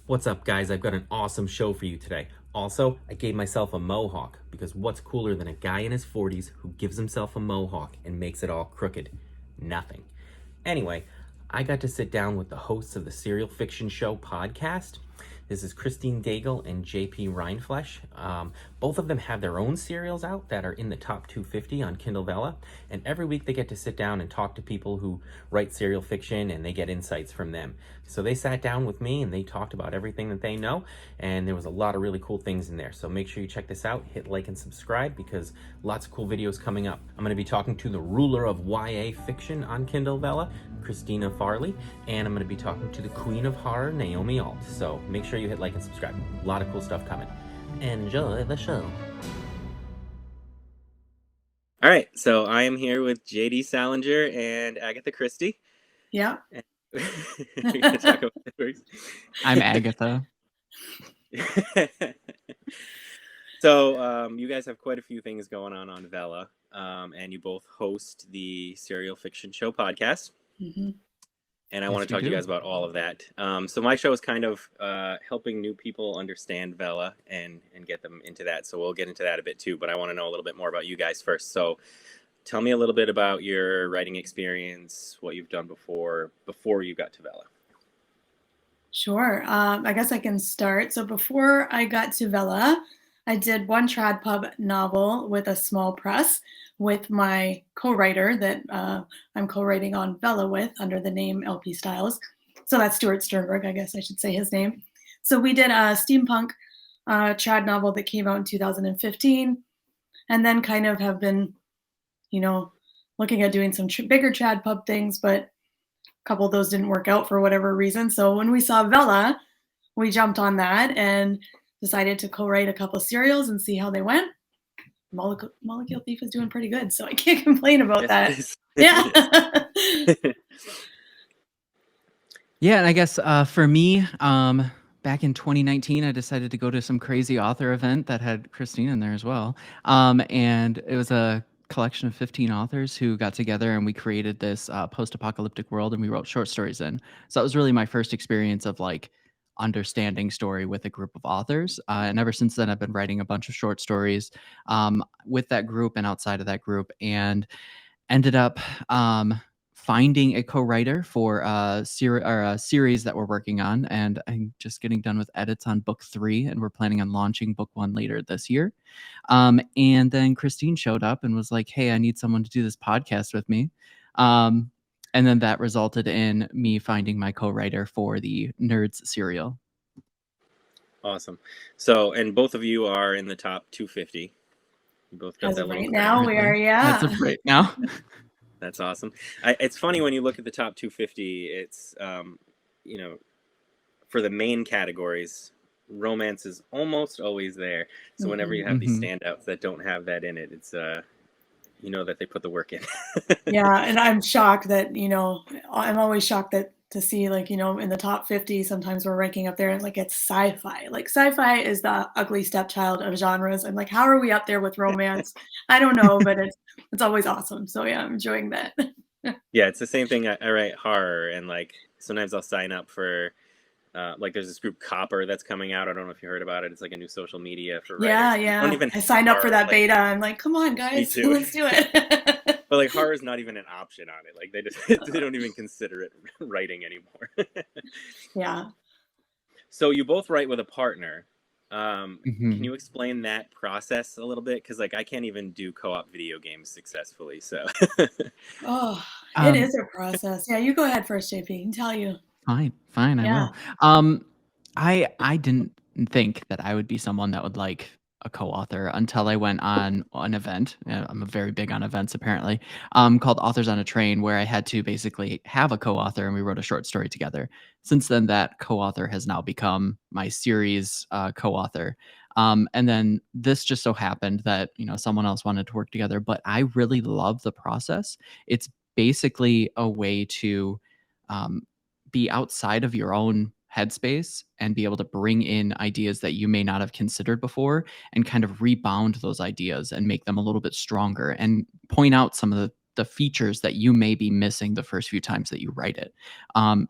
What's up, guys? I've got an awesome show for you today. Also, I gave myself a mohawk because what's cooler than a guy in his 40s who gives himself a mohawk and makes it all crooked? Nothing. Anyway, I got to sit down with the hosts of the Serial Fiction Show podcast. This is Daigle and JP RindFleisch. Both of them have their own serials out that are in the top 250 on Kindle Vella, and every week they get to sit down and talk to people who write serial fiction, and they get insights from them. So they sat down with me and they talked about everything that they know, and there was a lot of really cool things in there. So make sure you check this out, hit like and subscribe, because lots of cool videos coming up. I'm going to be talking to the ruler of YA fiction on Kindle Vella, Christina Farley, and I'm going to be talking to the queen of horror, Naomi Alt. So make sure you hit like and subscribe. A lot of cool stuff coming. Enjoy the show. All right, so I am here with JD Salinger and Agatha Christie. Yeah. I'm Agatha. So you guys have quite a few things going on Vella, and you both host the Serial Fiction Show podcast. Mm-hmm. And I want to talk to you guys about all of that. So my show is kind of helping new people understand Vella and get them into that. So we'll get into that a bit too, but I want to know a little bit more about you guys first. So tell me a little bit about your writing experience, what you've done before you got to Vella. Sure. I guess I can start. So before I got to Vella, I did one trad pub novel with a small press with my co-writer that I'm co-writing on Vella with under the name LP Styles. So that's Stuart Sternberg, I guess I should say his name. So we did a steampunk trad novel that came out in 2015, and then kind of have been, looking at doing some bigger trad pub things, but a couple of those didn't work out for whatever reason. So when we saw Vella, we jumped on that and decided to co-write a couple of serials and see how they went. Molecule Thief is doing pretty good, so I can't complain about that. Yeah. Yeah, and I guess for me, back in 2019, I decided to go to some crazy author event that had Christine in there as well. And it was a collection of 15 authors who got together, and we created this post-apocalyptic world, and we wrote short stories in. So that was really my first experience of understanding story with a group of authors. And ever since then, I've been writing a bunch of short stories with that group and outside of that group, and ended up finding a co-writer for a series that we're working on. And I'm just getting done with edits on book 3, and we're planning on launching book 1 later this year. And then Christine showed up and was like, hey, I need someone to do this podcast with me. And then that resulted in me finding my co-writer for the Nerds serial. Awesome. So, and both of you are in the top 250. You both got that right now. We are, yeah. That's of right now. That's awesome. It's funny when you look at the top 250. It's for the main categories, romance is almost always there. So whenever you have these standouts that don't have that in it, it's that they put the work in. Yeah, and I'm shocked that, I'm always shocked that to see in the top 50, sometimes we're ranking up there and it's sci-fi. Sci-fi is the ugly stepchild of genres. I'm like, how are we up there with romance? I don't know, but it's always awesome. So yeah, I'm enjoying that. Yeah, it's the same thing. I write horror, and sometimes I'll sign up for there's this group Copper that's coming out. I don't know if you heard about it. It's a new social media for writers. Yeah. I signed up for that beta. I'm like, come on, guys, let's do it. But horror is not even an option on it. They don't even consider it writing anymore. Yeah. So you both write with a partner. Can you explain that process a little bit? Because I can't even do co-op video games successfully. So. It is a process. Yeah, you go ahead first, JP. I can tell you. Fine, I will. I didn't think that I would be someone that would like a co-author until I went on an event. I'm very big on events, apparently, called Authors on a Train, where I had to basically have a co-author, and we wrote a short story together. Since then, that co-author has now become my series co-author. And then this just so happened that, someone else wanted to work together, but I really love the process. It's basically a way to be outside of your own headspace and be able to bring in ideas that you may not have considered before, and kind of rebound those ideas and make them a little bit stronger, and point out some of the the features that you may be missing the first few times that you write it.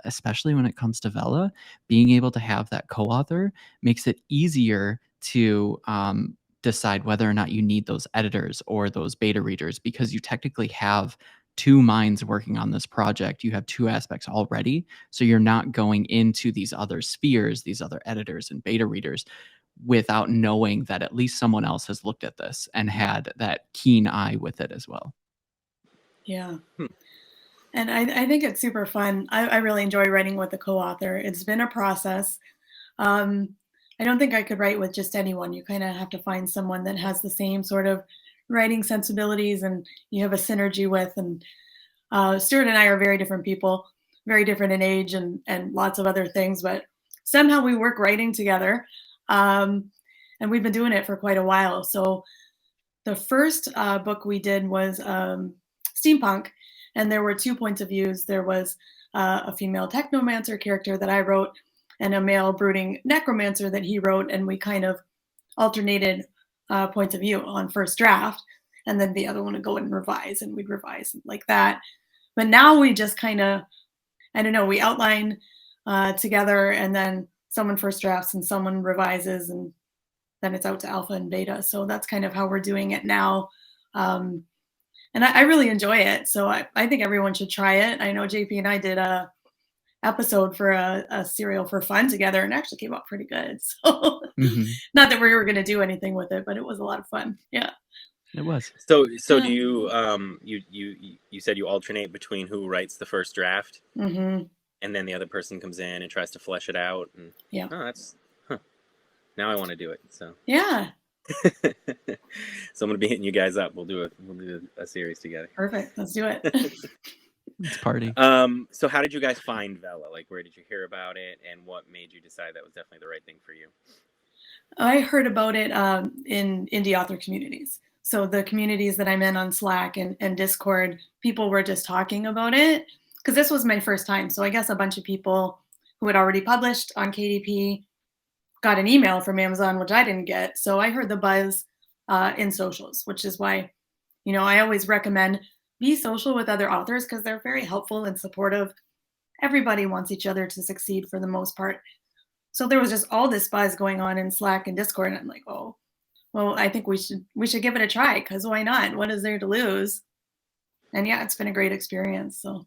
Especially when it comes to Vella, being able to have that co-author makes it easier to decide whether or not you need those editors or those beta readers, because you technically have two minds working on this project. You have two aspects already. So you're not going into these other spheres, these other editors and beta readers, without knowing that at least someone else has looked at this and had that keen eye with it as well. Yeah. And I think it's super fun. I really enjoy writing with a co-author. It's been a process. I don't think I could write with just anyone. You kind of have to find someone that has the same sort of writing sensibilities and you have a synergy with. And Stuart and I are very different people, very different in age and lots of other things, but somehow we work writing together. And we've been doing it for quite a while. So the first book we did was steampunk, and there were 2 points of views. There was a female technomancer character that I wrote and a male brooding necromancer that he wrote, and we kind of alternated points of view on first draft, and then the other one would go and revise, and we'd revise like that. But now we just kind of, I don't know, we outline together, and then someone first drafts and someone revises, and then it's out to alpha and beta. So that's kind of how we're doing it now. And I really enjoy it. So I think everyone should try it. I know JP and I did a episode for a serial for fun together, and actually came out pretty good. So not that we were going to do anything with it, but it was a lot of fun. Yeah, it was. So do you you said you alternate between who writes the first draft, and then the other person comes in and tries to flesh it out. And yeah, now I want to do it. So yeah. So I'm gonna be hitting you guys up. We'll do a series together. Perfect. Let's do it. Let's party. So how did you guys find Vella? Like, where did you hear about it, and what made you decide that was definitely the right thing for you? I heard about it in indie author communities. So the communities that I'm in on Slack and Discord, people were just talking about it because this was my first time. So I guess a bunch of people who had already published on KDP got an email from Amazon, which I didn't get. So I heard the buzz in socials, which is why, I always recommend be social with other authors because they're very helpful and supportive. Everybody wants each other to succeed for the most part. So there was just all this buzz going on in Slack and Discord. And I'm like, oh, well, I think we should give it a try because why not? What is there to lose? And yeah, it's been a great experience. So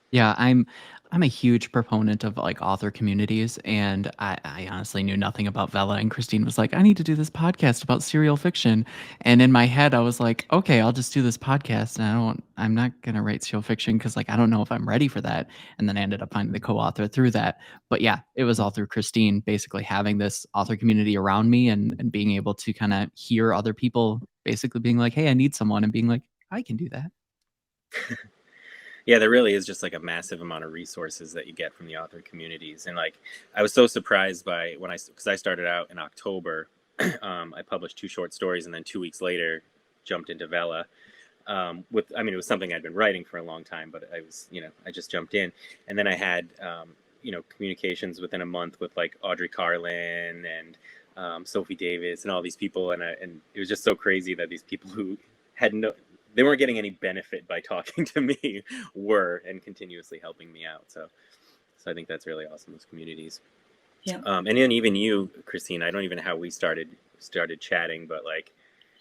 yeah, I'm a huge proponent of like author communities, and I honestly knew nothing about Vella, and Christine was like, I need to do this podcast about serial fiction. And in my head I was like, okay, I'll just do this podcast, and I'm not gonna write serial fiction because like I don't know if I'm ready for that. And then I ended up finding the co-author through that. But yeah, it was all through Christine basically having this author community around me and being able to kind of hear other people basically being like, hey, I need someone, and being like, I can do that. Yeah, there really is just like a massive amount of resources that you get from the author communities. And like, I was so surprised by because I started out in October, I published 2 short stories, and then 2 weeks later jumped into Vella. It was something I'd been writing for a long time, but I just jumped in. And then I had, communications within a month with like Audrey Carlin and Sophie Davis and all these people. And it was just so crazy that these people who had they weren't getting any benefit by talking to me were and continuously helping me out. So I think that's really awesome, those communities. yeah. And then even you, Christine, I don't even know how we started chatting, but like,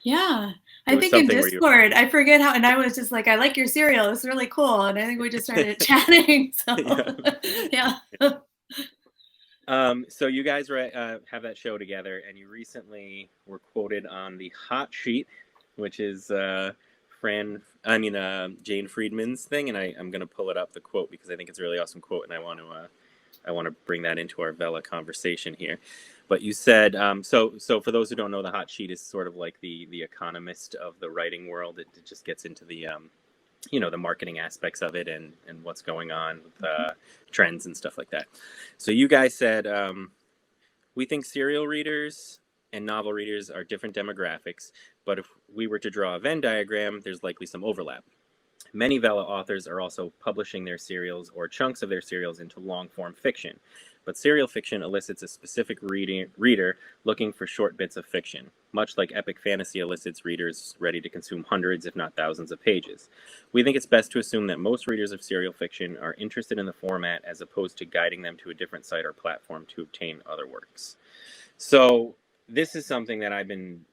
yeah, I think in Discord, I forget how, and I was just like, I like your cereal. It's really cool. And I think we just started chatting. So yeah. So you guys have that show together, and you recently were quoted on the hot sheet, which is Jane Friedman's thing, and I'm going to pull it up, the quote, because I think it's a really awesome quote, and I want to bring that into our Vella conversation here. But you said, so for those who don't know, the hot sheet is sort of like the Economist of the writing world. It just gets into the the marketing aspects of it and what's going on with trends and stuff like that. So you guys said, we think serial readers and novel readers are different demographics, but if we were to draw a Venn diagram, there's likely some overlap. Many Vella authors are also publishing their serials or chunks of their serials into long-form fiction. but serial fiction elicits a specific reader looking for short bits of fiction, much like epic fantasy elicits readers ready to consume hundreds, if not thousands, of pages. We think it's best to assume that most readers of serial fiction are interested in the format as opposed to guiding them to a different site or platform to obtain other works. So this is something that I've been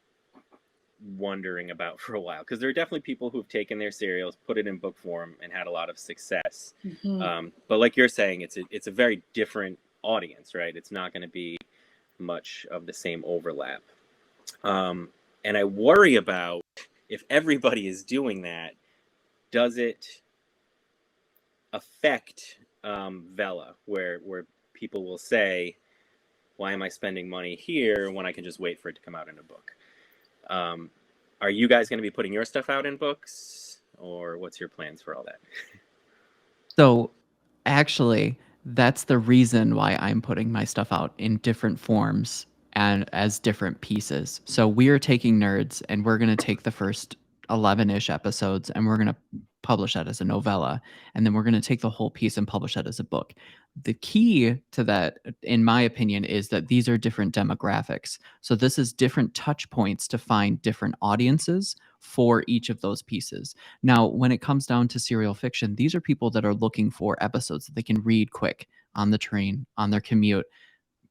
wondering about for a while, because there are definitely people who've taken their serials, put it in book form, and had a lot of success. But like you're saying, it's a very different audience, right? It's not going to be much of the same overlap. And I worry about, if everybody is doing that, does it affect Vella, where people will say, why am I spending money here when I can just wait for it to come out in a book? Are you guys going to be putting your stuff out in books, or what's your plans for all that? So actually, that's the reason why I'm putting my stuff out in different forms and as different pieces. So we are taking Nerds, and we're going to take the first 11-ish episodes, and we're going to publish that as a novella, and then we're going to take the whole piece and publish that as a book. The key to that, in my opinion, is that these are different demographics. So this is different touch points to find different audiences for each of those pieces. Now, when it comes down to serial fiction, these are people that are looking for episodes that they can read quick on the train, on their commute,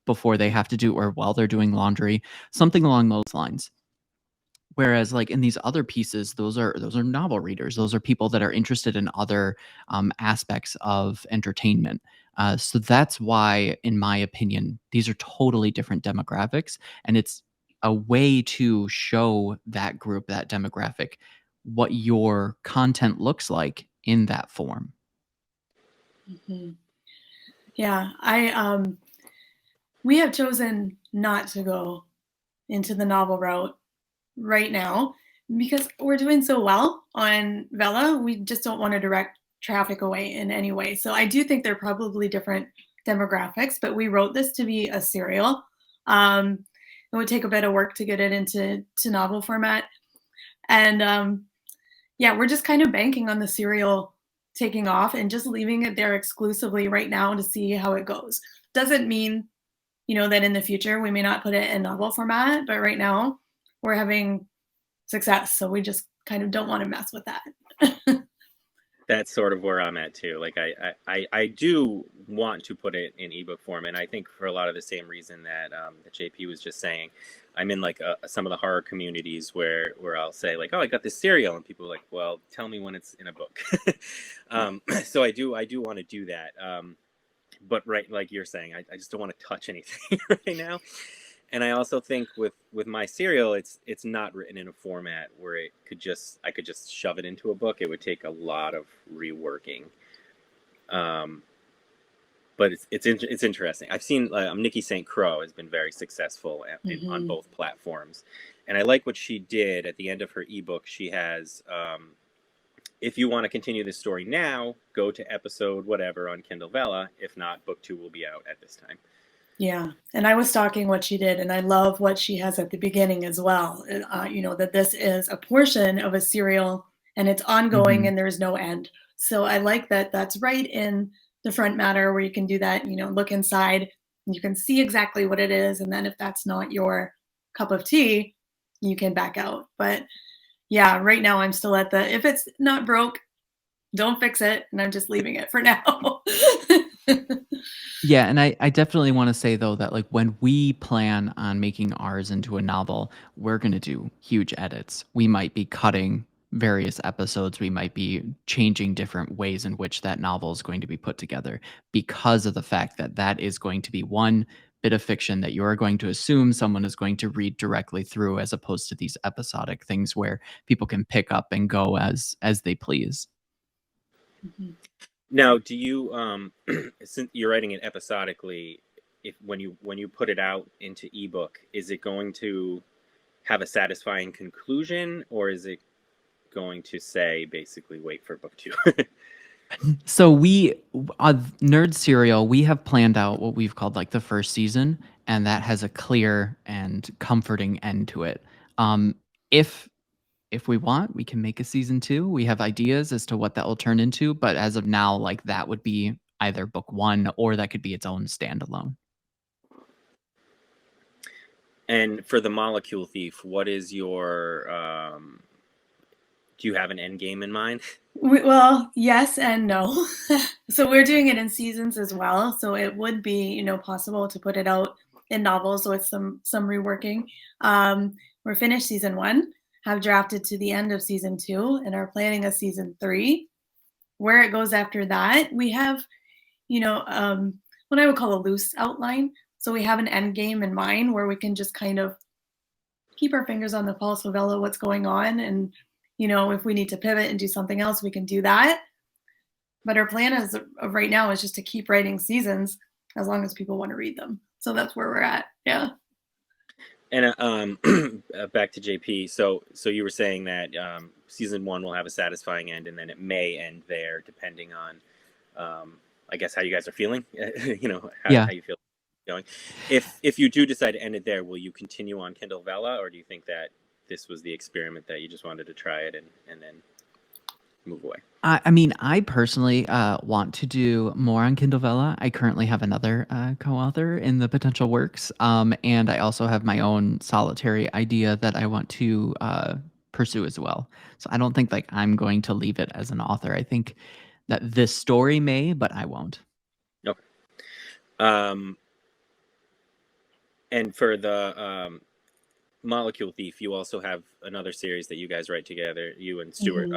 before they have to do, or while they're doing laundry, something along those lines. Whereas, like, in these other pieces, those are novel readers. Those are people that are interested in other aspects of entertainment. So that's why, in my opinion, these are totally different demographics, and it's a way to show that group, that demographic, what your content looks like in that form. Yeah, we have chosen not to go into the novel route right now because we're doing so well on Vella. We just don't want to direct traffic away in any way. So I do think they're probably different demographics, but we wrote this to be a serial. It would take a bit of work to get it into novel format. And yeah, we're just kind of banking on the serial taking off and just leaving it there exclusively right now to see how it goes. Doesn't mean, that in the future we may not put it in novel format, but right now we're having success. So we just kind of don't want to mess with that. That's sort of where I'm at too. Like I do want to put it in ebook form, and I think for a lot of the same reason that that JP was just saying. I'm in like some of the horror communities where I'll say like, oh, I got this serial, and people are like, well, tell me when it's in a book. So I do want to do that. But right, like you're saying, I just don't want to touch anything right now. And I also think with my serial, it's not written in a format where I could just shove it into a book. It would take a lot of reworking. But it's interesting. I've seen Nikki St. Croix has been very successful on both platforms, and I like what she did at the end of her ebook. She has, if you want to continue this story now, go to episode whatever on Kindle Vella. If not, book 2 will be out at this time. Yeah, and I was stalking what she did, and I love what she has at the beginning as well. That this is a portion of a serial, and it's ongoing, and there's no end. So I like that. That's right in the front matter where you can do that. Look inside, and you can see exactly what it is, and then if that's not your cup of tea, you can back out. But yeah, right now I'm still at the if it's not broke, don't fix it, and I'm just leaving it for now. Yeah, and I definitely want to say though that like when we plan on making ours into a novel, we're going to do huge edits. We might be cutting various episodes. We might be changing different ways in which that novel is going to be put together because of the fact that that is going to be one bit of fiction that you're going to assume someone is going to read directly through, as opposed to these episodic things where people can pick up and go as they please. Now, do you, since you're writing it episodically, when you put it out into ebook, is it going to have a satisfying conclusion, or is it going to say basically wait for book 2? So we, Nerd Serial, we have planned out what we've called like the first season, and that has a clear and comforting end to it. If we want, we can make a season 2. We have ideas as to what that will turn into, but as of now, like that would be either book one or that could be its own standalone. And for the Molecule Thief, what is your do you have an end game in mind? Well, yes and no. So we're doing it in seasons as well. So it would be, possible to put it out in novels with some reworking. We're finished season 1, have drafted to the end of season 2, and are planning a season 3. Where it goes after that, we have, what I would call a loose outline. So we have an end game in mind where we can just kind of keep our fingers on the pulse of what's going on, and if we need to pivot and do something else, we can do that. But our plan is right now is just to keep writing seasons as long as people want to read them. So that's where we're at. Yeah. And back to JP. So you were saying that season 1 will have a satisfying end, and then it may end there, depending on, I guess, how you guys are feeling. How you feel going. If you do decide to end it there, will you continue on Kindle Vella, or do you think that this was the experiment that you just wanted to try it and then move away? I mean, I personally want to do more on Kindle Vella. I currently have another co-author in the potential works, and I also have my own solitary idea that I want to pursue as well. So I don't think like I'm going to leave it as an author. I think that this story may, but I won't. Okay. And for the Molecule Thief, you also have another series that you guys write together, you and Stuart,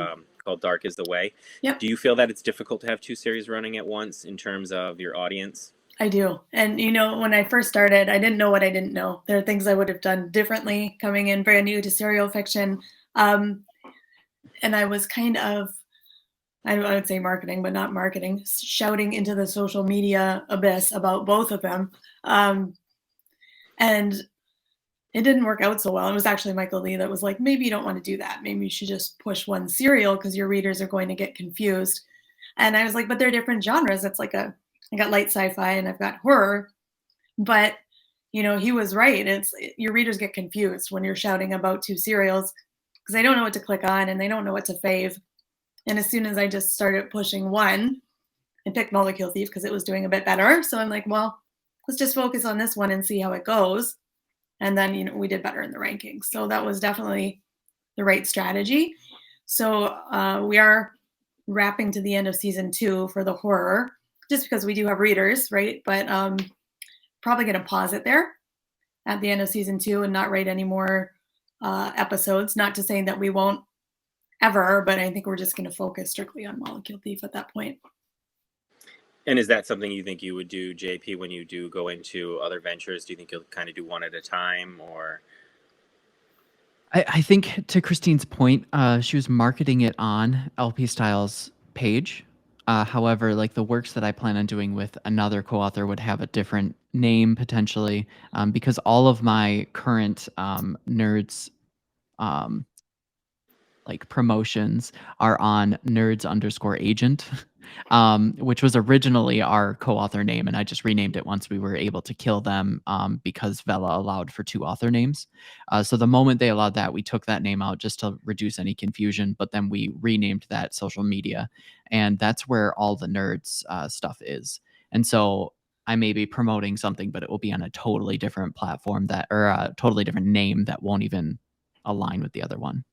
called Dark is the Way. Yep. Do you feel that it's difficult to have 2 series running at once in terms of your audience? I do. And, when I first started, I didn't know what I didn't know. There are things I would have done differently coming in brand new to serial fiction. And I was kind of, I would say marketing, but not marketing, shouting into the social media abyss about both of them. And it didn't work out so well. It was actually Michael Lee that was like, maybe you don't want to do that. Maybe you should just push one serial because your readers are going to get confused. And I was like, but they're different genres. It's like I got light sci-fi and I've got horror. But, he was right. Your readers get confused when you're shouting about 2 serials because they don't know what to click on and they don't know what to fave. And as soon as I just started pushing one, I picked Molecule Thief because it was doing a bit better. So I'm like, well, let's just focus on this one and see how it goes. And then, we did better in the rankings. So that was definitely the right strategy. So we are wrapping to the end of season 2 for the horror, just because we do have readers, right? But probably going to pause it there at the end of season 2 and not write any more episodes. Not to say that we won't ever, but I think we're just going to focus strictly on Molecule Thief at that point. And is that something you think you would do, JP, when you do go into other ventures? Do you think you'll kind of do one at a time, or? I think to Christine's point, she was marketing it on LP Style's page. However, like the works that I plan on doing with another co-author would have a different name potentially, because all of my current nerds like promotions are on nerds_agent, which was originally our co-author name, and I just renamed it once we were able to kill them, because Vella allowed for 2 author names. So the moment they allowed that, we took that name out just to reduce any confusion, but then we renamed that social media, and that's where all the nerds stuff is. And so I may be promoting something, but it will be on a totally different platform or a totally different name that won't even align with the other one.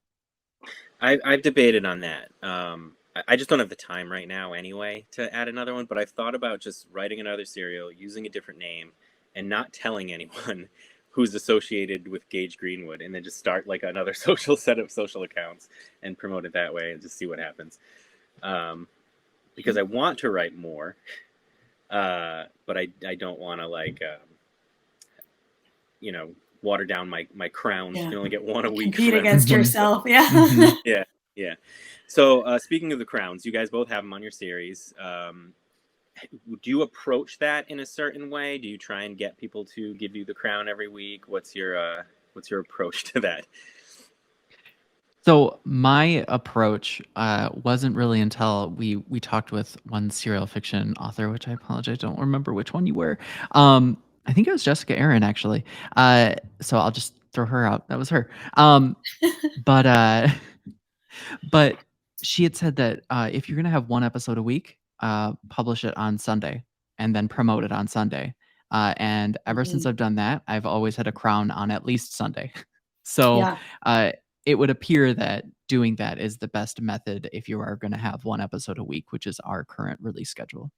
I've debated on that. I just don't have the time right now anyway to add another one, but I've thought about just writing another serial, using a different name, and not telling anyone who's associated with Gage Greenwood, and then just start like another set of social accounts and promote it that way and just see what happens. Because I want to write more, but I don't want to water down my crowns. You only get one a week. Compete against yourself. Yeah. Yeah. So speaking of the crowns, you guys both have them on your series. Do you approach that in a certain way? Do you try and get people to give you the crown every week? What's your approach to that? So my approach wasn't really until we talked with one serial fiction author, which I apologize, I don't remember which one you were. I think it was Jessica Aaron, actually. So I'll just throw her out. That was her. But she had said that if you're going to have one episode a week, publish it on Sunday and then promote it on Sunday. And ever since I've done that, I've always had a crown on at least Sunday. So Yeah. it would appear that doing that is the best method if you are going to have one episode a week, which is our current release schedule.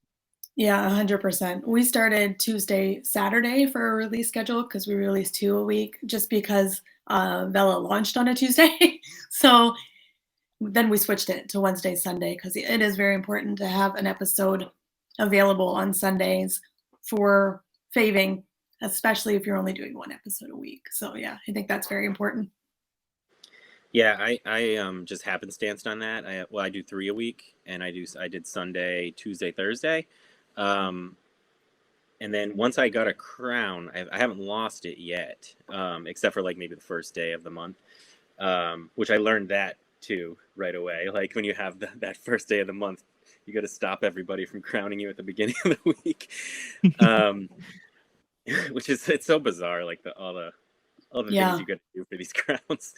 Yeah, 100%. We started Tuesday, Saturday for a release schedule because we released 2 a week just because Vella launched on a Tuesday. So then we switched it to Wednesday, Sunday because it is very important to have an episode available on Sundays for faving, especially if you're only doing 1 episode a week. So yeah, I think that's very important. Yeah, I just happenstanced on that. I do 3 a week, and I did Sunday, Tuesday, Thursday. And then once I got a crown, I haven't lost it yet, except for like maybe the first day of the month, which I learned that too right away. Like when you have that first day of the month, you got to stop everybody from crowning you at the beginning of the week, which is, it's so bizarre. Like all the things you got to do for these crowns.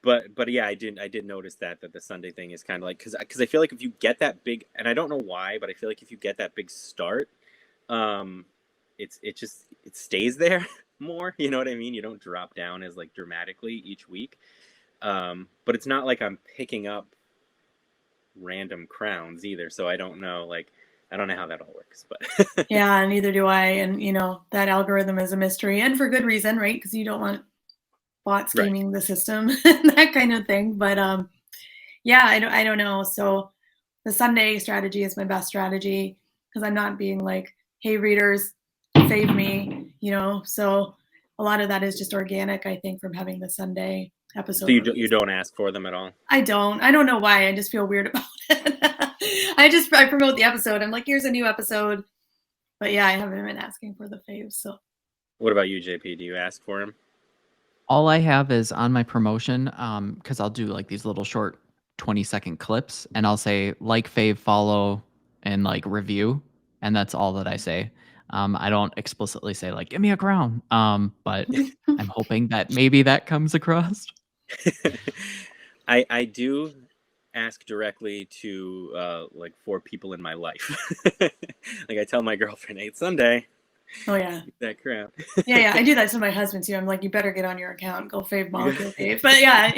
But yeah, I did notice that the Sunday thing is kind of like, because I feel like if you get that big, and I don't know why, but I feel like if you get that big start, it stays there more. You know what I mean? You don't drop down as like dramatically each week. But it's not like I'm picking up random crowns either. So I don't know, I don't know how that all works, but yeah, neither do I. And that algorithm is a mystery, and for good reason, right? Because you don't want bots gaming the system and that kind of thing. But yeah, I don't know. So the Sunday strategy is my best strategy because I'm not being like, hey readers, save me, so a lot of that is just organic, I think, from having the Sunday episode. So you don't ask for them at all? I don't know why. I just feel weird about it. I promote the episode. I'm like, here's a new episode. But yeah, I haven't been asking for the faves. So what about you, JP? Do you ask for them? All I have is on my promotion, because I'll do like these little short 20-second clips, and I'll say like, fave, follow, and like review, and that's all that I say. I don't explicitly say like, give me a crown, but I'm hoping that maybe that comes across. I do ask directly to like 4 people in my life. Like I tell my girlfriend, hey, it's Sunday. Oh yeah, that crown. yeah, I do that to my husband too. I'm like, you better get on your account, go fave molecule fave. But yeah,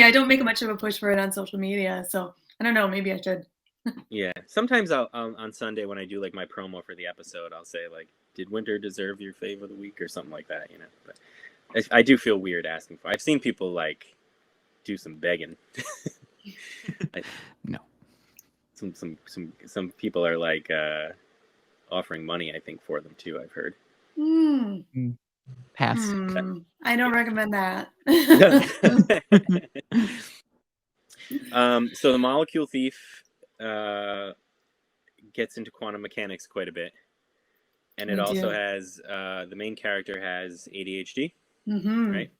I don't make much of a push for it on social media. So I don't know, maybe I should. Yeah, sometimes I'll on Sunday when I do like my promo for the episode, I'll say like, did winter deserve your fave of the week or something like that, But I do feel weird asking for. I've seen people like do some begging. No. Some people are like offering money, I think, for them too, I've heard. Pass. I don't recommend that. So the Molecule Thief gets into quantum mechanics quite a bit, and it also has the main character has ADHD, right?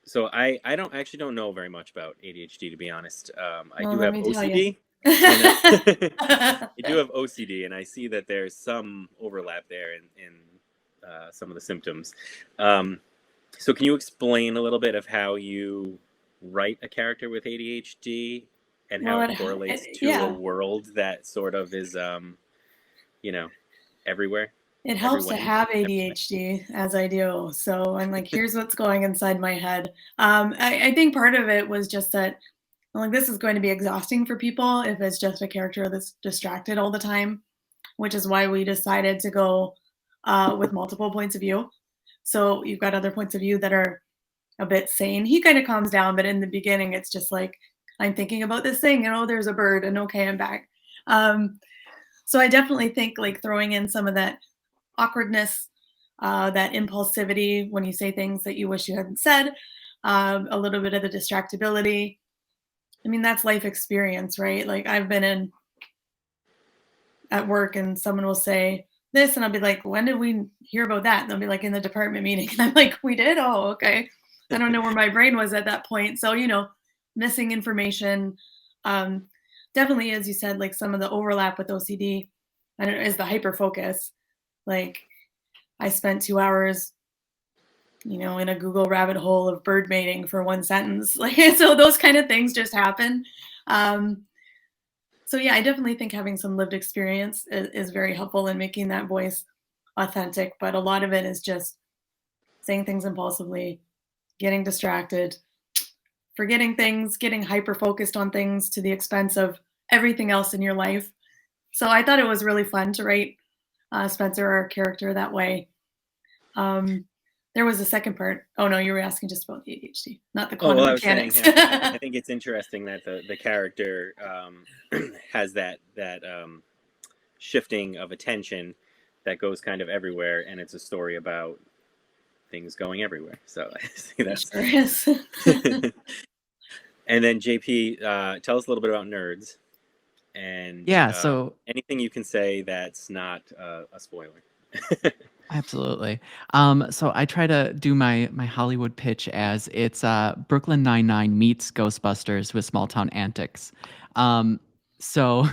So I don't know very much about ADHD, to be honest. I do have OCD. I do have OCD, and I see that there's some overlap there in some of the symptoms. So can you explain a little bit of how you write a character with ADHD and how it correlates to a world that sort of is, everywhere? It helps to have ADHD, as I do. So I'm like, here's what's going inside my head. I think part of it was just that, like, this is going to be exhausting for people if it's just a character that's distracted all the time, which is why we decided to go with multiple points of view. So you've got other points of view that are a bit sane. He kind of calms down, but in the beginning, it's just like, I'm thinking about this thing, and oh, there's a bird, and okay, I'm back. So I definitely think like throwing in some of that awkwardness, that impulsivity when you say things that you wish you hadn't said, a little bit of the distractibility. I mean, that's life experience, right? Like I've been at work and someone will say this and I'll be like, when did we hear about that? And they'll be like, in the department meeting. And I'm like, we did? Oh, okay. I don't know where my brain was at that point. So, missing information. Definitely, as you said, like some of the overlap with OCD is the hyper focus. Like I spent 2 hours, in a Google rabbit hole of bird mating for one sentence. Like, so those kind of things just happen. So yeah, I definitely think having some lived experience is very helpful in making that voice authentic, but a lot of it is just saying things impulsively, getting distracted, forgetting things, getting hyper focused on things to the expense of everything else in your life. So I thought it was really fun to write Spencer, our character, that way. There was a second part. Oh no, you were asking just about the ADHD, not the quantum I was saying, mechanics. I think it's interesting that the character has that shifting of attention that goes kind of everywhere, and it's a story about things going everywhere. So I see It that's sure is. And then JP, tell us a little bit about nerds, and Yeah, so anything you can say that's not a spoiler. absolutely. So I try to do my Hollywood pitch as it's Brooklyn Nine-Nine meets Ghostbusters with small town antics. So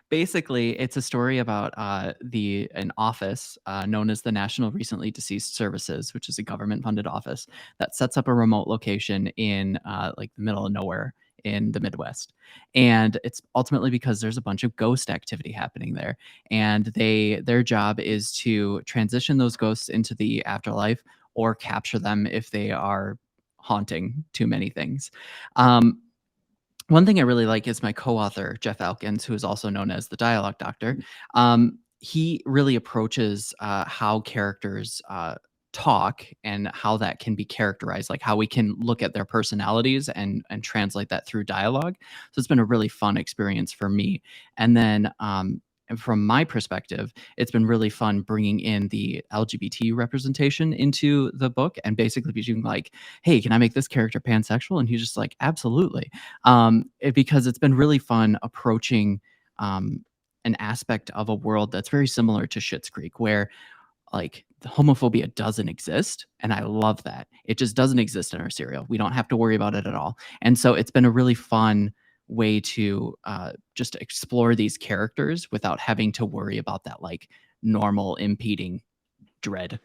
basically, it's a story about an office known as the National Recently Deceased Services, which is a government-funded office that sets up a remote location in like the middle of nowhere in the Midwest. And it's ultimately because there's a bunch of ghost activity happening there, and their job is to transition those ghosts into the afterlife or capture them if they are haunting too many things. One thing I really like is my co-author, Jeff Alkins, who is also known as the Dialogue Doctor. He really approaches how characters talk and how that can be characterized, like how we can look at their personalities and translate that through dialogue. So it's been a really fun experience for me. And then and from my perspective, it's been really fun bringing in the LGBT representation into the book and basically being like, hey, can I make this character pansexual? And he's just like, absolutely. Because it's been really fun approaching an aspect of a world that's very similar to Schitt's Creek, where like the homophobia doesn't exist, and I love that. It just doesn't exist in our serial. We don't have to worry about it at all. And so it's been a really fun way to just explore these characters without having to worry about that like normal impeding dread.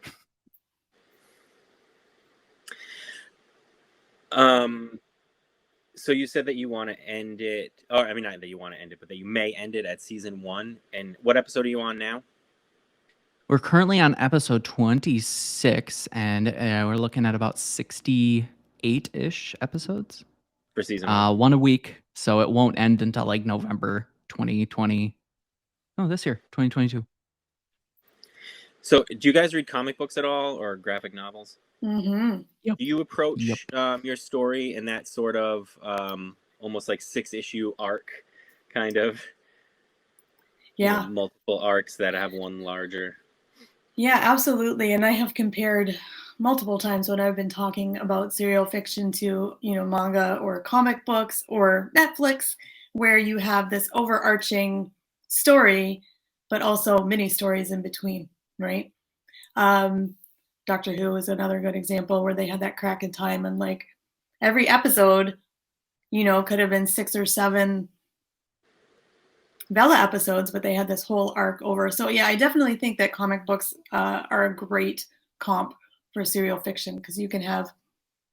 So you said that you want to end it, or I mean, not that you want to end it, but that you may end it at season 1. And what episode are you on now? We're currently on episode 26, and we're looking at about 68-ish episodes. For season 1? One a week, so it won't end until like November 2020. No, this year, 2022. So do you guys read comic books at all, or graphic novels? Mm-hmm. Yep. Do you approach your story in that sort of almost like 6-issue arc kind of? Yeah. Multiple arcs that have one larger. Yeah, absolutely. And I have compared multiple times when I've been talking about serial fiction to, manga or comic books or Netflix, where you have this overarching story, but also mini stories in between, right? Doctor Who is another good example where they had that crack in time, and like every episode, could have been 6 or 7 Vella episodes, but they had this whole arc over. So yeah, I definitely think that comic books are a great comp for serial fiction, because you can have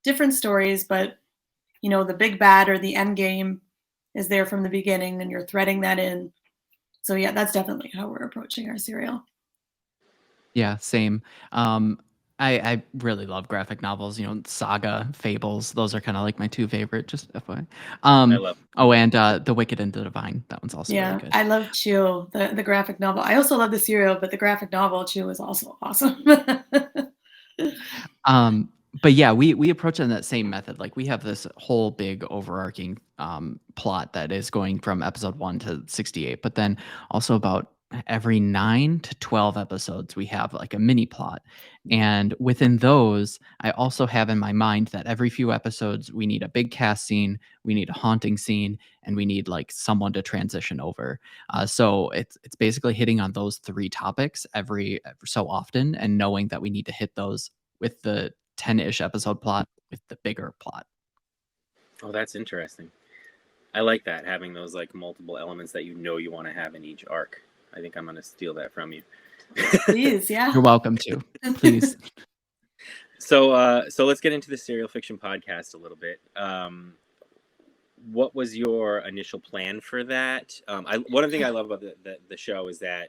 different stories, but the big bad or the end game is there from the beginning, and you're threading that in. So yeah, that's definitely how we're approaching our serial. Yeah, same. I really love graphic novels, Saga, Fables. Those are kind of like my 2 favorite, just FYI. I love. Oh, and The Wicked and the Divine. That one's also really good. I love Chew, the graphic novel. I also love the serial, but the graphic novel Chew is also awesome. But yeah, we approach it in that same method. Like we have this whole big overarching plot that is going from episode 1 to 68, but then also about every 9 to 12 episodes we have like a mini plot, and within those I also have in my mind that every few episodes we need a big cast scene, we need a haunting scene, and we need like someone to transition over. So it's basically hitting on those 3 topics every so often, and knowing that we need to hit those with the 10-ish episode plot with the bigger plot. Oh, that's interesting. I like that, having those like multiple elements that you want to have in each arc. I think I'm going to steal that from you. Please, yeah. You're welcome to. Please. So let's get into the serial fiction podcast a little bit. what was your initial plan for that? One thing I love about the show is that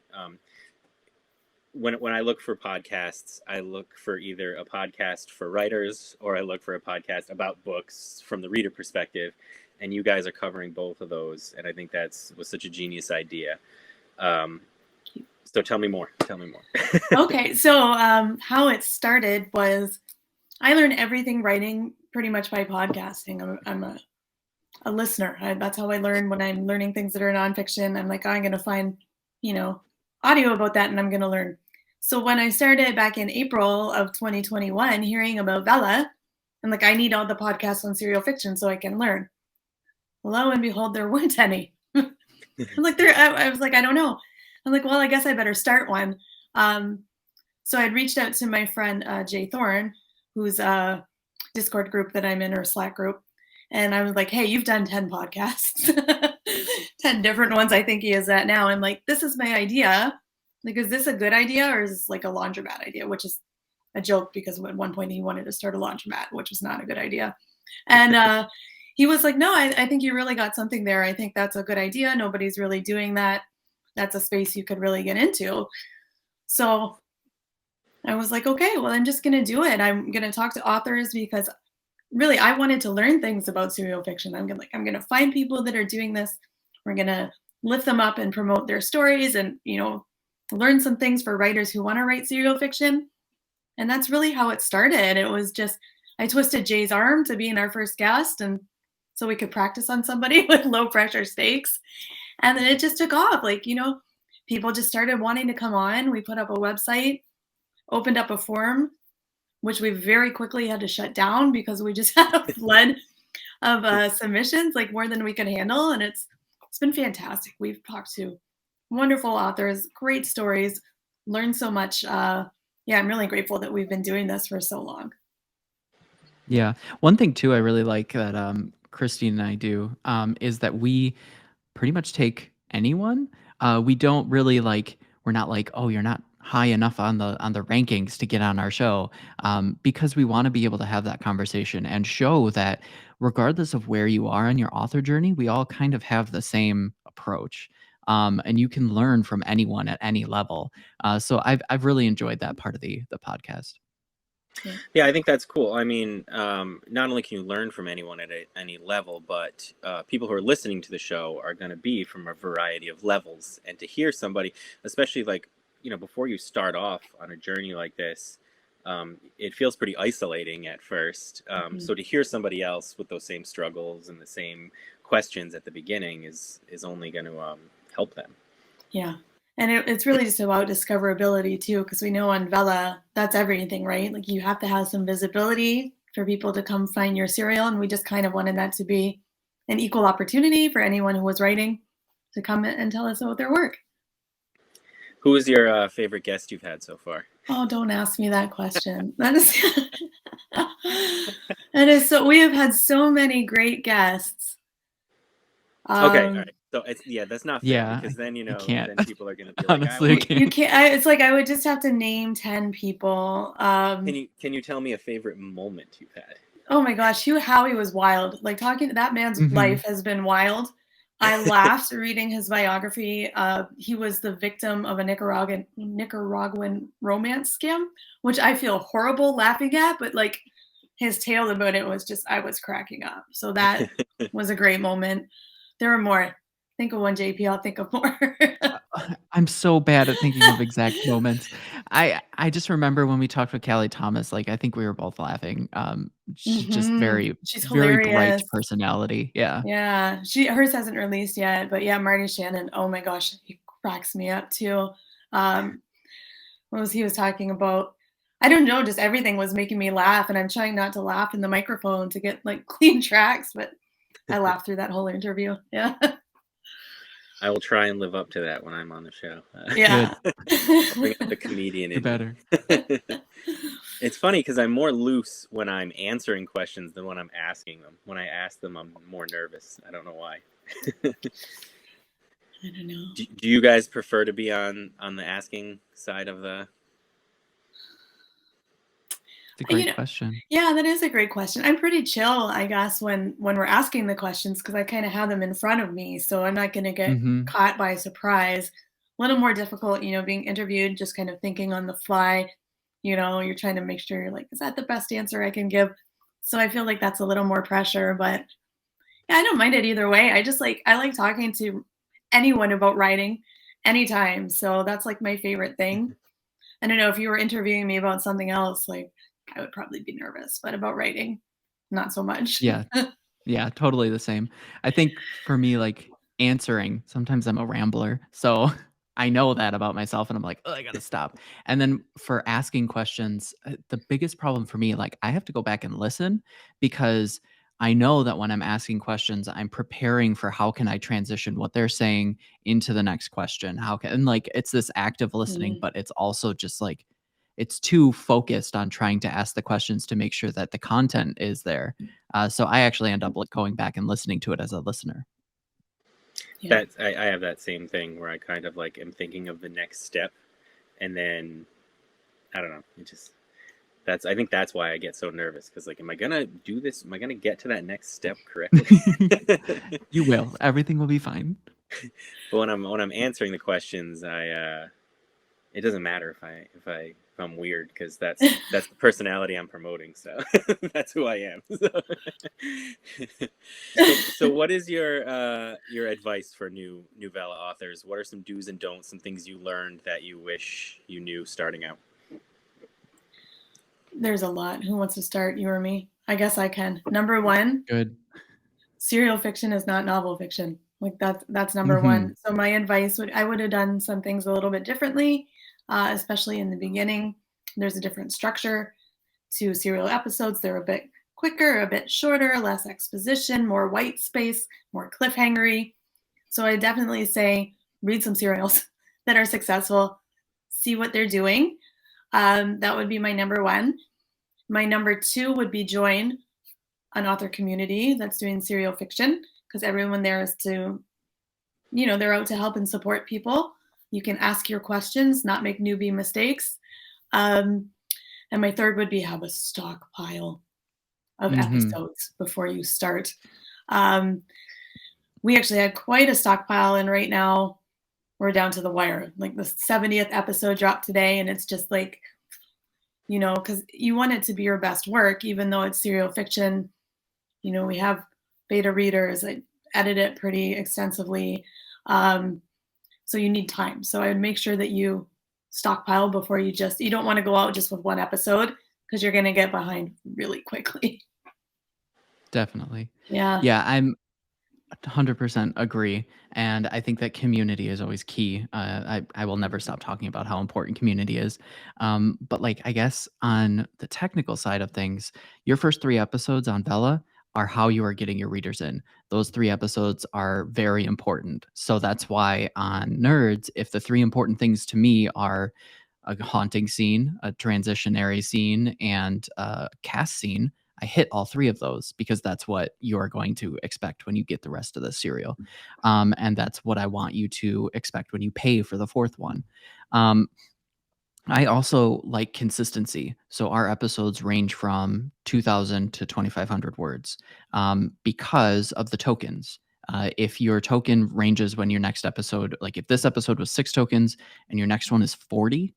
when I look for podcasts, I look for either a podcast for writers or I look for a podcast about books from the reader perspective, and you guys are covering both of those, and I think was such a genius idea. So tell me more. Okay, so how it started was I learned everything writing pretty much by podcasting. I'm a listener. That's how I learn when I'm learning things that are nonfiction. I'm like, I'm going to find, audio about that, and I'm going to learn. So when I started back in April of 2021, hearing about Vella, I'm like, I need all the podcasts on serial fiction so I can learn. Lo and behold, there weren't any. I'm like, I was like, I don't know. I'm like, well, I guess I better start one. So I'd reached out to my friend Jay Thorne, who's a Discord group that I'm in, or Slack group. And I was like, hey, you've done 10 podcasts, 10 different ones. I think he is at now. I'm like, this is my idea. Like, is this a good idea, or is this like a laundromat idea? Which is a joke, because at one point he wanted to start a laundromat, which was not a good idea. And he was like, no, I think you really got something there. I think that's a good idea. Nobody's really doing that. That's a space you could really get into. So I was like, okay, well, I'm just going to do it. I'm going to talk to authors, because really I wanted to learn things about serial fiction. I'm going to find people that are doing this. We're going to lift them up and promote their stories, and, learn some things for writers who want to write serial fiction. And that's really how it started. It was just, I twisted Jay's arm to be in our first guest, and so we could practice on somebody with low pressure stakes. And then it just took off. Like, people just started wanting to come on. We put up a website, opened up a forum, which we very quickly had to shut down because we just had a flood of submissions, like more than we could handle. And it's been fantastic. We've talked to wonderful authors, great stories, learned so much. I'm really grateful that we've been doing this for so long. Yeah. One thing too I really like that Christie and I do is that we pretty much take anyone. We don't really we're not like, oh, you're not high enough on the rankings to get on our show, because we want to be able to have that conversation and show that regardless of where you are in your author journey, we all kind of have the same approach. And you can learn from anyone at any level. So I've really enjoyed that part of the podcast. Yeah, I think that's cool. I mean, not only can you learn from anyone at any level, but people who are listening to the show are going to be from a variety of levels. And to hear somebody, especially before you start off on a journey like this, it feels pretty isolating at first. So to hear somebody else with those same struggles and the same questions at the beginning is only going to help them. Yeah. And it's really just about discoverability too, because we know on Vella, that's everything, right? Like, you have to have some visibility for people to come find your serial. And we just kind of wanted that to be an equal opportunity for anyone who was writing to come and tell us about their work. Who is your favorite guest you've had so far? Oh, don't ask me that question. That is so, we have had so many great guests. Okay, all right. So that's not fair, Yeah, because then can't. then people are going to be Honestly, like, you can't. It's like I would just have to name 10 people. Can you tell me a favorite moment you've had? Oh my gosh, Hugh Howey was wild. Like, talking, that man's life has been wild. I laughed reading his biography. He was the victim of a Nicaraguan romance scam, which I feel horrible laughing at, but like, his tale about it was just, I was cracking up. So that was a great moment. There were more. Think of one, JP. I'll think of more. I'm so bad at thinking of exact moments. I just remember when we talked with Callie Thomas, I think we were both laughing. She's just She's very bright hilarious. personality. Yeah. Yeah. Hers hasn't released yet, but yeah, Marty Shannon. Oh my gosh, he cracks me up too. What was he was talking about? I don't know, just everything was making me laugh, and I'm trying not to laugh in the microphone to get clean tracks, but I laughed through that whole interview. Yeah. I will try and live up to that when I'm on the show. Yeah. I'll bring up the comedian in better. It's funny because I'm more loose when I'm answering questions than when I'm asking them. When I ask them, I'm more nervous. I don't know why. I don't know. Do you guys prefer to be on the asking side of the... It's a You great know, question. yeah, that is a great question. I'm pretty chill, I guess, when we're asking the questions because I kind of have them in front of me, so I'm not going to get Hmm. caught by surprise. A little more difficult, being interviewed, just kind of thinking on the fly. You're trying to make sure you're like, is that the best answer I can give? So I feel like that's a little more pressure, but yeah, I don't mind it either way. I like talking to anyone about writing anytime. So that's like my favorite thing. I don't know if you were interviewing me about something else, like I would probably be nervous, but about writing, not so much. Yeah. Yeah, totally the same. I think for me, like answering, sometimes I'm a rambler. So I know that about myself and I'm like, oh, I gotta stop. And then for asking questions, the biggest problem for me, like I have to go back and listen because I know that when I'm asking questions, I'm preparing for how can I transition what they're saying into the next question. How can, and like it's this active listening, Mm. but it's also just like it's too focused on trying to ask the questions to make sure that the content is there. So I actually end up like going back and listening to it as a listener. Yeah. I have that same thing where I kind of like am thinking of the next step, and then I don't know. I think that's why I get so nervous because like, am I gonna do this? Am I gonna get to that next step correctly? You will. Everything will be fine. But when I'm answering the questions, it doesn't matter if I'm weird because that's the personality I'm promoting. So that's who I am. So what is your advice for new Nouvelle authors? What are some do's and don'ts, some things you learned that you wish you knew starting out? There's a lot. Who wants to start, you or me? I guess I can. Number one, Good. serial fiction is not novel fiction. Like that's number Hmm. one. So my advice I would have done some things a little bit differently, especially in the beginning. There's a different structure to serial episodes. They're a bit quicker, a bit shorter, less exposition, more white space, more cliffhangery. So I definitely say read some serials that are successful, see what they're doing. That would be my number one. My number two would be join an author community that's doing serial fiction because everyone there is they're out to help and support people. You can ask your questions, not make newbie mistakes. Um, and my third would be have a stockpile of Hmm. episodes before you start. Um, we actually had quite a stockpile, and right now we're down to the wire. Like the 70th episode dropped today, and it's just like, because you want it to be your best work, even though it's serial fiction. We have beta readers. I edit it pretty extensively. Um, so you need time. So I would make sure that you stockpile before you don't want to go out just with one episode because you're going to get behind really quickly. Definitely. Yeah. Yeah, I'm 100% agree. And I think that community is always key. I will never stop talking about how important community is. But like, I guess on the technical side of things, your first 3 episodes on Vella are how you are getting your readers in. Those 3 episodes are very important. So that's why on Nerds, if the 3 important things to me are a haunting scene, a transitionary scene, and a cast scene, I hit all 3 of those because that's what you're going to expect when you get the rest of the serial. And that's what I want you to expect when you pay for the 4th one. Um, I also like consistency. So our episodes range from 2,000 to 2,500 words because of the tokens. If your token ranges when your next episode, like if this episode was 6 tokens and your next one is 40,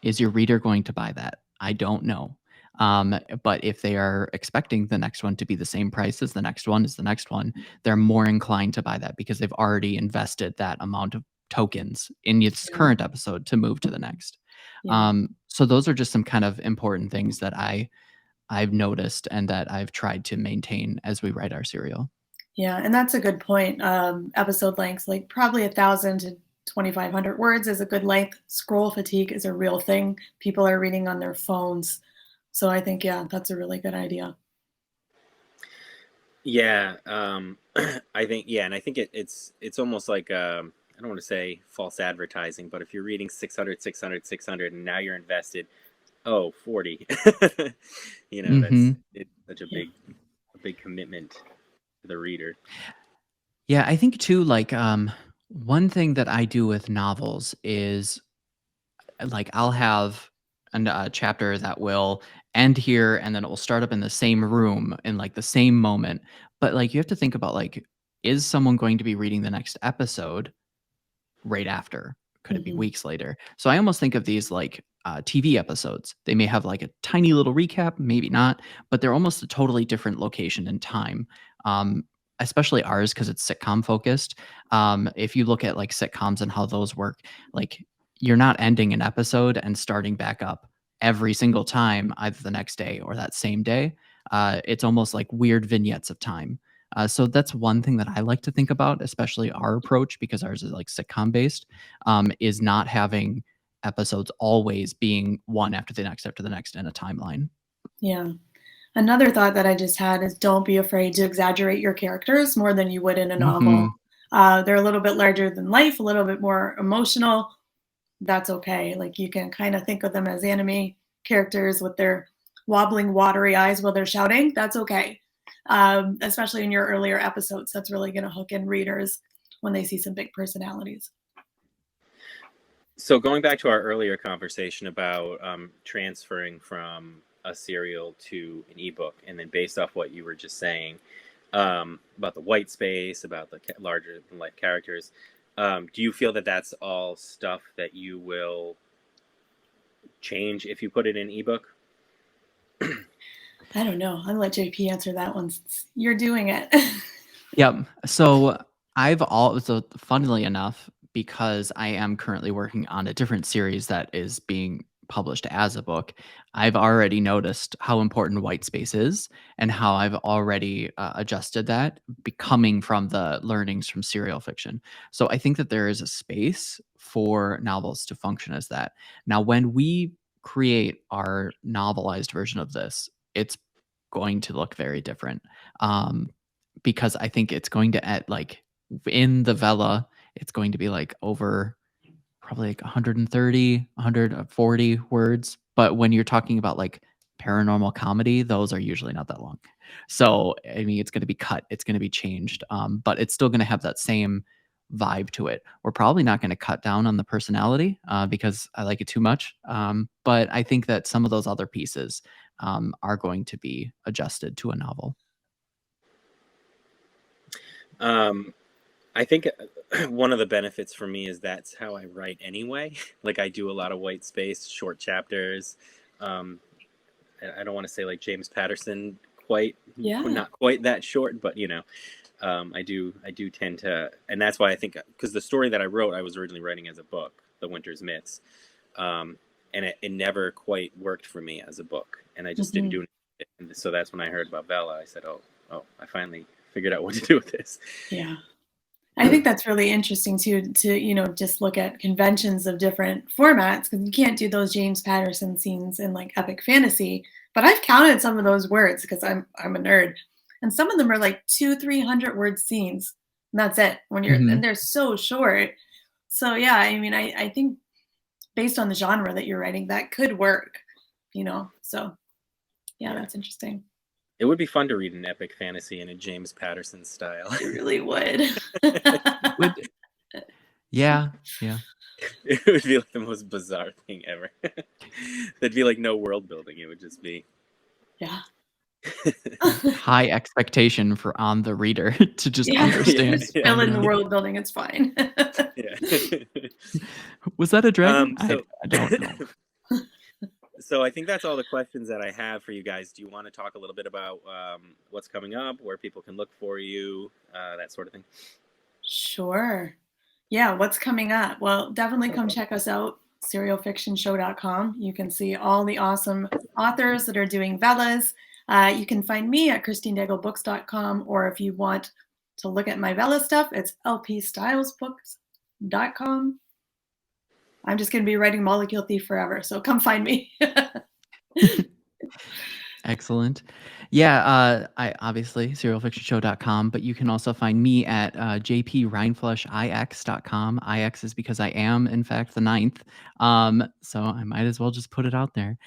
is your reader going to buy that? I don't know. But if they are expecting the next one to be the same price as the next one, they're more inclined to buy that because they've already invested that amount of tokens in its Yeah. current episode to move to the next. Yeah. So those are just some kind of important things that I've noticed and that I've tried to maintain as we write our serial. Yeah. And that's a good point. Episode lengths, like probably 1,000 to 2,500 words is a good length. Scroll fatigue is a real thing. People are reading on their phones. So I think, yeah, that's a really good idea. Yeah, I think and I think it's almost like I don't want to say false advertising, but if you're reading 600, 600, 600, and now you're invested, 40. That's Hmm. such Yeah. a big commitment to the reader. Yeah, I think too, like one thing that I do with novels is like I'll have a chapter that will end here and then it will start up in the same room in like the same moment. But like you have to think about like, is someone going to be reading the next episode right after? Could it be weeks later? So I almost think of these like TV episodes. They may have like a tiny little recap, maybe not, but they're almost a totally different location and time. Especially ours because it's sitcom focused. If you look at like sitcoms and how those work, like you're not ending an episode and starting back up every single time, either the next day or that same day. It's almost like weird vignettes of time. So that's one thing that I like to think about, especially our approach, because ours is like sitcom based, is not having episodes always being one after the next in a timeline. Yeah. Another thought that I just had is don't be afraid to exaggerate your characters more than you would in a novel. They're a little bit larger than life, a little bit more emotional. That's okay. Like you can kind of think of them as anime characters with their wobbling, watery eyes while they're shouting. That's okay. Especially in your earlier episodes, that's really going to hook in readers when they see some big personalities. So going back to our earlier conversation about transferring from a serial to an ebook, and then based off what you were just saying about the white space, about the larger than life characters, do you feel that that's all stuff that you will change if you put it in ebook? I don't know. I'll let JP answer that one since you're doing it. Yep. So funnily enough, because I am currently working on a different series that is being published as a book, I've already noticed how important white space is and how I've already adjusted that coming from the learnings from serial fiction. So I think that there is a space for novels to function as that. Now, when we create our novelized version of this, it's going to look very different. Because I think it's going to add like in the Vella, it's going to be like over probably like 130, 140 words. But when you're talking about like paranormal comedy, those are usually not that long. So, I mean, it's going to be cut, it's going to be changed, but it's still going to have that same vibe to it. We're probably not going to cut down on the personality because I like it too much. But I think that some of those other pieces are going to be adjusted to a novel. I think one of the benefits for me is that's how I write anyway. Like I do a lot of white space, short chapters. I don't want to say like James Patterson not quite that short, but you know, I do tend to, and that's why I think, because the story that I wrote, I was originally writing as a book, The Winter's Myths, and it never quite worked for me as a book, and I just didn't do it. And so that's when I heard about Vella. I said, oh, I finally figured out what to do with this. Yeah. I think that's really interesting too, to just look at conventions of different formats, because you can't do those James Patterson scenes in like epic fantasy. But I've counted some of those words because I'm a nerd, and some of them are like 200-300 word scenes, and that's it. And they're so short. So yeah, I mean, I think based on the genre that you're writing, that could work. So yeah, that's interesting. It would be fun to read an epic fantasy in a James Patterson style. It really would. Yeah. It would be like the most bizarre thing ever. There'd be like no world building. It would just be high expectation on the reader to just understand. Fill in the world building. It's fine. Was that a dragon? I don't know. So I think that's all the questions that I have for you guys. Do you want to talk a little bit about what's coming up, where people can look for you, that sort of thing? Sure. Yeah, what's coming up? Well, definitely come check us out, serialfictionshow.com. You can see all the awesome authors that are doing Vellas. You can find me at christinedaiglebooks.com, or if you want to look at my Vella stuff, it's lpstylesbooks.com. I'm just going to be writing Molecule Thief forever, so come find me. Excellent. Yeah, I obviously serialfictionshow.com, but you can also find me at jprindfleischix.com. IX is because I am, in fact, the 9th. So I might as well just put it out there.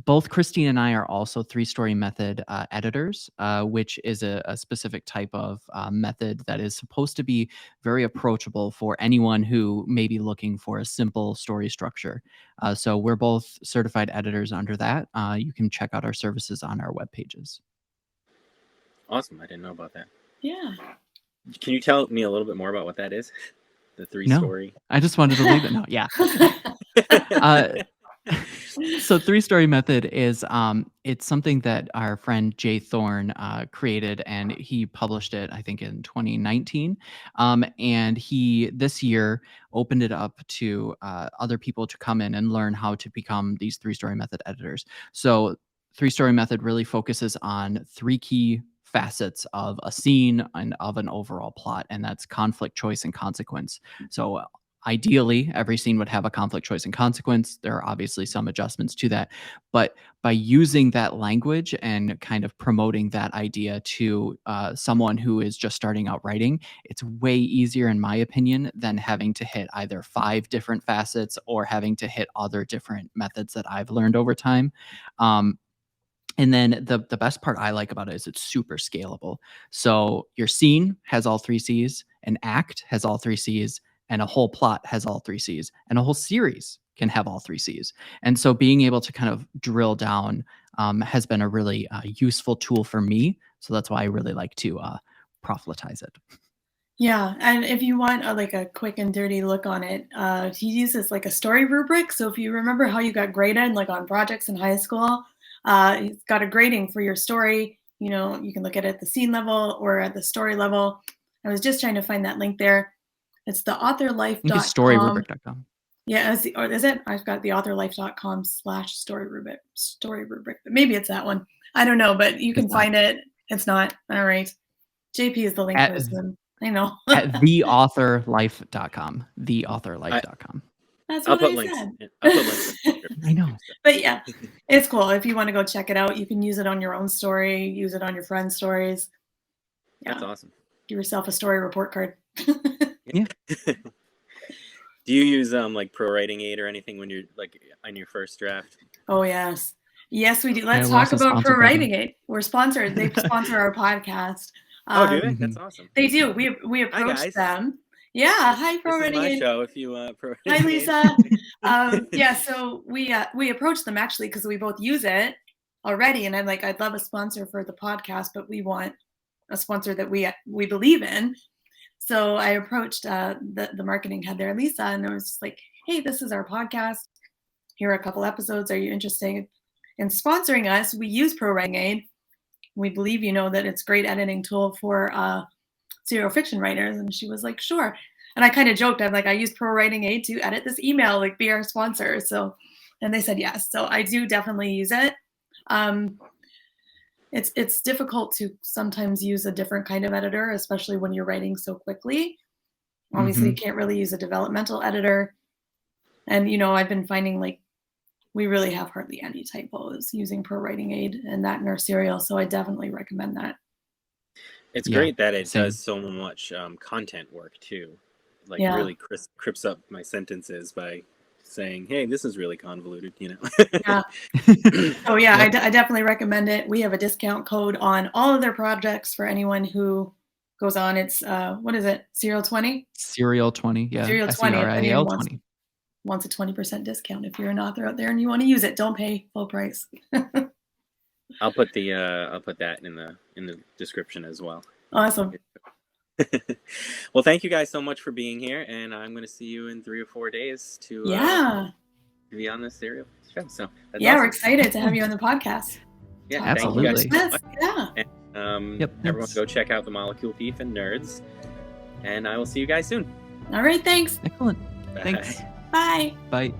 both Christine and I are also three-story method editors, which is a specific type of method that is supposed to be very approachable for anyone who may be looking for a simple story structure. So we're both certified editors under that. You can check out our services on our web pages. Awesome. I didn't know about that. Yeah. Can you tell me a little bit more about what that is? The three-story? No, I just wanted to leave it. No, yeah. So three-story method is it's something that our friend Jay Thorne created, and he published it, I think, in 2019. And he this year opened it up to other people to come in and learn how to become these three-story method editors. So three-story method really focuses on three key facets of a scene and of an overall plot, and that's conflict, choice, and consequence. So ideally, every scene would have a conflict, choice, and consequence. There are obviously some adjustments to that, but by using that language and kind of promoting that idea to someone who is just starting out writing, it's way easier, in my opinion, than having to hit either 5 different facets or having to hit other different methods that I've learned over time. And then the best part I like about it is it's super scalable. So your scene has all 3 C's, an act has all 3 C's, and a whole plot has all 3 C's, and a whole series can have all 3 C's. And so being able to kind of drill down has been a really useful tool for me. So that's why I really like to proselytize it. Yeah, and if you want like a quick and dirty look on it, he uses like a story rubric. So if you remember how you got graded like on projects in high school, he's got a grading for your story. You know, you can look at it at the scene level or at the story level. I was just trying to find that link there. It's the authorlife.com. Storyrubric.com. Yeah, or is it? I've got the authorlife.com/storyrubric. But maybe it's that one. I don't know, but you can find it. It's not. All right. JP is the link person. I know. At theauthorlife.com. Theauthorlife.com. That's what I said. I'll put links. I know. But yeah, it's cool. If you want to go check it out, you can use it on your own story, use it on your friends' stories. Yeah. That's awesome. Give yourself a story report card. Yeah. Do you use like Pro Writing Aid or anything when you're like on your first draft? Oh yes. Yes, we do. Let's talk about Pro Writing Aid. We're sponsored. They sponsor our podcast. Oh, do they? That's awesome. They do. We approached them. Yeah. Hi, Pro Writing Aid. Show if you Pro Writing Hi, Lisa. Yeah. So we approached them actually because we both use it already, and I'm like, I'd love a sponsor for the podcast, but we want a sponsor that we believe in. So I approached the marketing head there, Lisa, and I was just like, hey, this is our podcast. Here are a couple episodes. Are you interested in sponsoring us? We use Pro Writing Aid. We believe, that it's a great editing tool for serial fiction writers. And she was like, sure. And I kind of joked. I'm like, I use Pro Writing Aid to edit this email, like be our sponsor. So, and they said yes. So I do definitely use it. It's difficult to sometimes use a different kind of editor, especially when you're writing so quickly. Obviously, you can't really use a developmental editor. And, I've been finding like we really have hardly any typos using Pro Writing Aid and that in our serial. So I definitely recommend that. It's great that it does so much content work too. Like really crisps up my sentences by saying, hey, this is really convoluted, Yeah. Oh yeah, I definitely recommend it. We have a discount code on all of their projects for anyone who goes on. It's what is it? Serial 20? Serial 20, yeah. Serial 20. SERIAL 20. Wants a 20% discount if you're an author out there and you want to use it. Don't pay full price. I'll put that in the description as well. Awesome. Well, thank you guys so much for being here, and I'm going to see you in 3 or 4 days to be on this serial show. So that's awesome. We're excited to have you on the podcast. Yeah, absolutely. Thank you guys. And, everyone go check out The Molecule Thief and Nerds, and I will see you guys soon. All right, thanks. Excellent. Bye. Thanks. Bye. Bye.